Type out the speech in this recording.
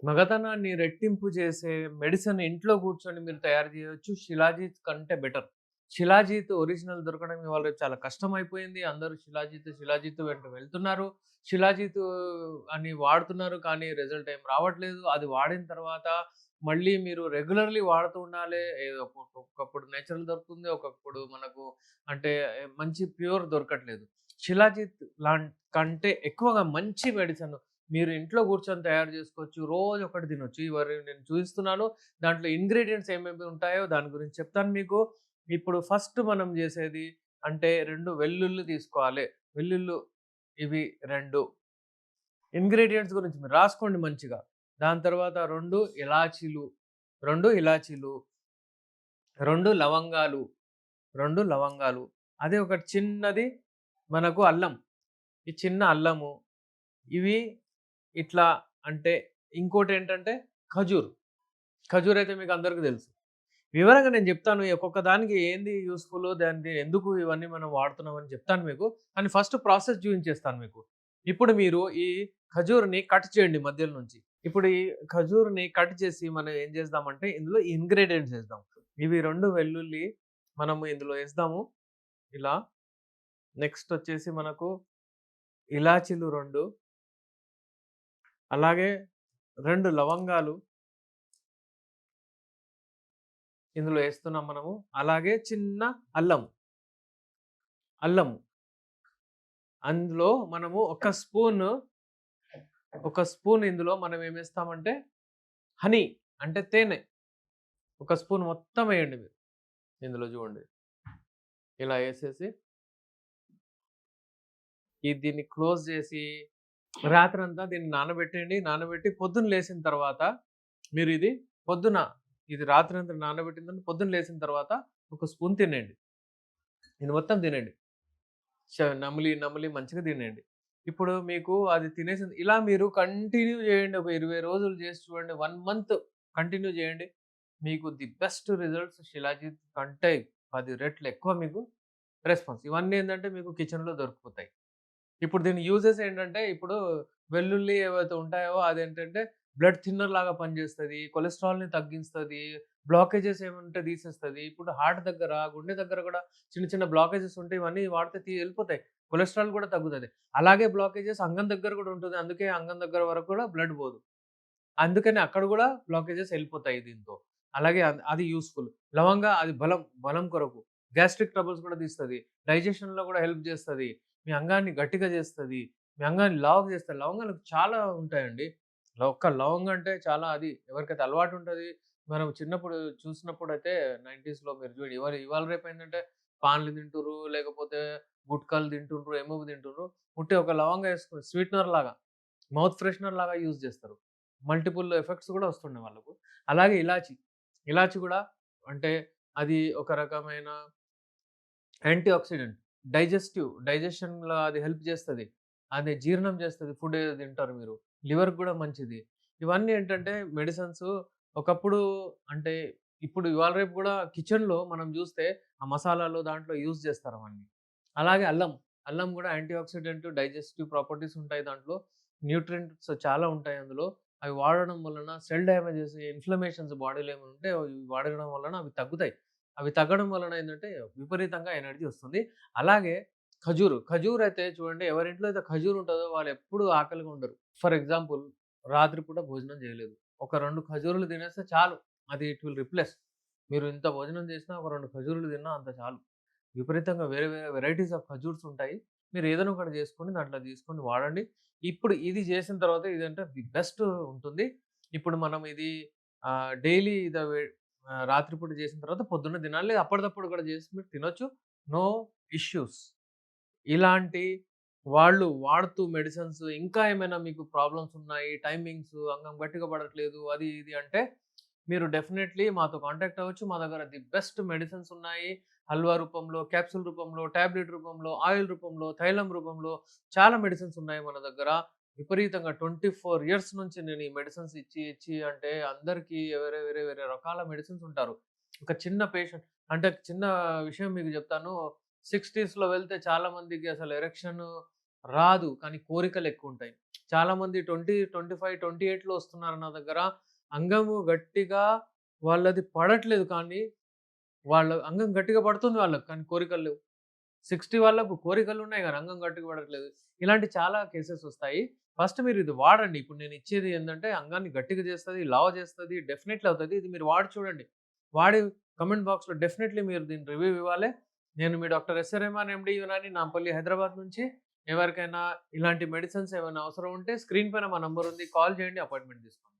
మగతనాన్ని రెట్టింపు చేసే మెడిసిన్ ఇంట్లో కూర్చొని మీరు తయారు చేయొచ్చు. శిలాజీత్ కంటే బెటర్. శిలాజీత్ ఒరిజినల్ దొరకడం ఇవాళ రేపు చాలా కష్టమైపోయింది. అందరూ శిలాజీత్ వెంట వెళ్తున్నారు. శిలాజీత్ అని వాడుతున్నారు. కానీ రిజల్ట్ ఏం రావట్లేదు. అది వాడిన తర్వాత మళ్ళీ మీరు రెగ్యులర్‌లీ వాడుతూ ఉండాలే. ఏదో ఒకప్పుడు నేచురల్ దొరుకుతుంది. ఒకప్పుడు మనకు అంటే మంచి ప్యూర్ దొరకట్లేదు. శిలాజీత్ కంటే ఎక్కువగా మంచి మెడిసిన్ మీరు ఇంట్లో కూర్చొని తయారు చేసుకోవచ్చు. రోజు ఒకటి తినొచ్చు. నేను చూపిస్తున్నాను. దాంట్లో ఇంగ్రీడియెంట్స్ ఏమేమి ఉంటాయో దాని గురించి చెప్తాను మీకు. ఇప్పుడు ఫస్ట్ మనం చేసేది అంటే 2 వెల్లుల్లి తీసుకోవాలి. వెల్లుల్లు ఇవి 2 ఇంగ్రీడియెంట్స్ గురించి మీరు రాసుకోండి మంచిగా. దాని తర్వాత 2 ఇలాచీలు, 2 లవంగాలు, 2 లవంగాలు. అదే ఒకటి చిన్నది మనకు అల్లం. ఈ చిన్న అల్లము. ఇవి ఇట్లా అంటే ఇంకోటేంటంటే ఖజూర్. ఖజూర్ అయితే మీకు అందరికి తెలుసు. వివరంగా నేను చెప్తాను. ఒక్కొక్క దానికి ఏంది యూజ్‌ఫుల్ దాన్ని ఎందుకు ఇవన్నీ మనం వాడుతున్నామని చెప్తాను మీకు. కానీ ఫస్ట్ ప్రాసెస్ చూయించేస్తాను మీకు. ఇప్పుడు మీరు ఈ ఖజూర్‌ని కట్ చేయండి మధ్యలో నుంచి. ఇప్పుడు ఈ ఖజూర్‌ని కట్ చేసి మనం ఏం చేద్దామంటే ఇందులో ఇంగ్రీడియెంట్స్ ఏద్దాం. ఇవి 2 వెల్లుల్లి మనము ఇందులో ఏస్తాము. ఇలా నెక్స్ట్ వచ్చేసి మనకు ఇలాచీలు 2 అలాగే 2 లవంగాలు ఇందులో ఏస్తున్నాం మనము. అలాగే చిన్న అల్లం. అల్లము. అందులో మనము ఒక స్పూన్ ఇందులో మనం ఏమేస్తామంటే హనీ అంటే తేనె. ఒక స్పూన్ మొత్తం ఎయండి మీరు. ఇందులో చూడండి. ఇలా ఏసేసి దీన్ని క్లోజ్ చేసి రాత్రంతా దీన్ని నానబెట్టేయండి. నానబెట్టి పొద్దున్న లేసిన తర్వాత మీరు పొద్దున ఇది రాత్రంతా నానబెట్టిందని పొద్దున్న లేసిన తర్వాత ఒక స్పూన్ తినేయండి. ఇది మొత్తం తినండి. నమిలి, నమిలి మంచిగా తినేయండి. ఇప్పుడు మీకు అది తినేసింది ఇలా మీరు కంటిన్యూ చేయండి. ఒక 20 రోజులు చేసి చూడండి. 1 మంత్ కంటిన్యూ చేయండి. మీకు ది బెస్ట్ రిజల్ట్స్ శిలాజిత్ కంటే 10 రెట్లు ఎక్కువ మీకు రెస్పాన్స్. ఇవన్నీ ఏందంటే మీకు కిచెన్‌లో దొరికిపోతాయి. ఇప్పుడు దీని యూజెస్ ఏంటంటే, ఇప్పుడు వెల్లుల్లి ఏవైతే ఉంటాయో అదేంటంటే బ్లడ్ థిన్నర్ లాగా పనిచేస్తది. కొలెస్ట్రాల్‌ని తగ్గిస్తది. బ్లాకేజెస్ ఏముంటే తీసేస్తది. ఇప్పుడు హార్ట్ దగ్గర, గుండె దగ్గర కూడా చిన్న చిన్న బ్లాకేజెస్ ఉంటే ఇవన్నీ వాడితే ఎళ్ళిపోతాయి. కొలెస్ట్రాల్ కూడా తగ్గుతది. అలాగే బ్లాకేజెస్ అంగం దగ్గర కూడా ఉంటుంది. అందుకే అంగం దగ్గర వరకు కూడా బ్లడ్ పోదు. అందుకని అక్కడ కూడా బ్లాకేజెస్ ఎళ్ళిపోతాయి దీంతో. అలాగే అది యూజ్‌ఫుల్. లవంగా అది బలం కొరకు. గ్యాస్ట్రిక్ ట్రబుల్స్ కూడా తీస్తది. డైజెషన్‌లో కూడా హెల్ప్ చేస్తది. మీ అంగాన్ని గట్టిగా చేస్తది. మీ అంగాన్ని లావుగా చేస్తది. లవంగాలు చాలా ఉంటాయండి. ఒక్క లవంగం అంటే చాలా అది ఎవరికైతే అలవాటు ఉంటది. మనం చిన్నప్పుడు చూసినప్పుడైతే 90స్‌లో మీరు చూడండి. ఇవాళ రేపు ఏంటంటే పాన్లు తింటుర్రు, లేకపోతే గుట్కాలు తింటుండ్రు, ఏమేమో తింటుర్రు. ఉట్టి ఒక లవంగా ఏసుకొని స్వీటనర్ లాగా, మౌత్ ఫ్రెషనర్ లాగా యూజ్ చేస్తారు. మల్టిపుల్ ఎఫెక్ట్స్ కూడా వస్తున్నాయి వాళ్ళకు. అలాగే ఇలాచి కూడా అంటే అది ఒక రకమైన యాంటీ ఆక్సిడెంట్. డైజెషన్‌లో అది హెల్ప్ చేస్తది. అది జీర్ణం చేస్తది ఫుడ్ ఏదో తింటారు మీరు. లివర్‌కి గూడా మంచిది. ఇవన్నీ ఏంటంటే మెడిసిన్స్ ఒకప్పుడు అంటే ఇప్పుడు ఇవాళ రేపు గూడా కిచెన్‌లో మనం జూస్తే ఆ మసాలాలో దాంట్లో యూజ్ చేస్తారు అవన్నీ. అలాగే అల్లం గూడా యాంటీ ఆక్సిడెంట్, డైజెస్టివ్ ప్రాపర్టీస్ ఉంటాయి దాంట్లో. న్యూట్రియంట్స్ చాలా ఉంటాయి అందులో. అవి వాడడం వలన సెల్ డ్యామేజెస్, ఇన్‌ఫ్లమేషన్స్ బాడీలో ఏమైనా ఉంటే అవి వాడడం వలన అవి తగ్గుతాయి. అవి తగ్గడం వలన ఏందంటే విపరీతంగా ఎనర్జీ వస్తుంది. అలాగే ఖజూర్ అయితే చూడండి ఎవరింట్లో అయితే ఖజూర్ ఉంటదో వాళ్ళెప్పుడు ఆకలిగా ఉండరు. ఫర్ ఎగ్జాంపుల్ రాత్రిపూట భోజనం చేయలేదు. ఒక 2 ఖజూరులు తినేస్తే చాలు. అది ఇట్ విల్ రిప్లేస్. మీరు ఇంత భోజనం చేసినా ఒక 2 ఖజూరులు తిన్నా అంత చాలు. విపరీతంగా వేరే వేరే వెరైటీస్ ఆఫ్ ఖజూర్స్ ఉంటాయి. మీరు ఏదైనా ఒకటి చేసుకొని దాంట్లో తీసుకొని వాడండి. ఇప్పుడు ఇది చేసిన తర్వాత ఇదంటే ది బెస్ట్ ఉంటుంది. ఇప్పుడు మనం ఇది డైలీ రాత్రిపూట చేసిన తర్వాత పొద్దున్న తినాలి. లేదా అప్పటిదప్పుడు కూడా చేసి మీరు తినొచ్చు. No issues. ఇలాంటి వాళ్ళు వాడుతూ మెడిసిన్స్ ఇంకా ఏమైనా మీకు ప్రాబ్లమ్స్ ఉన్నాయి, టైమింగ్స్, అంగం గట్టిగా పడట్లేదు అది ఇది అంటే మీరు డెఫినైట్‌లీ మాతో కాంటాక్ట్ అవ్వచ్చు. మా దగ్గర ది బెస్ట్ మెడిసిన్స్ ఉన్నాయి. హల్వా రూపంలో, క్యాప్సూల్ రూపంలో, టాబ్లెట్ రూపంలో, ఆయిల్ రూపంలో, తైలం రూపంలో చాలా మెడిసిన్స్ ఉన్నాయి మన దగ్గర. విపరీతంగా 24 ఇయర్స్ నుంచి నేను ఈ మెడిసిన్స్ ఇచ్చి అంటే అందరికీ వేరే వేరే వేరే రకాల మెడిసిన్స్ ఉంటారు. ఒక చిన్న పేషెంట్ అంటే చిన్న విషయం మీకు చెప్తాను. 60స్‌లో వెళ్తే చాలా మందికి అసలు ఎరెక్షన్ రాదు. కానీ కోరికలు ఎక్కువుంటాయి. చాలామంది 20, 25, 28లో వస్తున్నారు నా దగ్గర. అంగము గట్టిగా వాళ్ళది పడట్లేదు కానీ, వాళ్ళ అంగం గట్టిగా పడుతుంది వాళ్ళకి. కానీ కోరికలు లేవు. 60 వాళ్ళకు కోరికలున్నాయి గానీ అంగం గట్టిగా పడట్లేదు. ఇలాంటి చాలా కేసెస్ ఒస్తాయి. ఫస్ట్ మీరిది వాడండి. ఇప్పుడు నేనిచ్చేది ఏందంటే అంగాన్ని గట్టిగా చేస్తది, లావు చేస్తది, డెఫినైట్‌లీ అవుతది. ఇది మీరు వాడి చూడండి. వాడి కామెంట్ బాక్స్‌లో డెఫినైట్‌లీ మీరు దీని రివ్యూ ఇవ్వాలి. నేను మీ doctor S. Rehman MD Unani Nampally Hyderabad నుంచి. ఎవరికైనా ఇలాంటి మెడిసిన్స్ ఏమైనా అవసరం ఉంటే స్క్రీన్ పైన మా నంబర్ ఉంది. కాల్ చేయండి. అపాయింట్‌మెంట్ తీసుకోండి.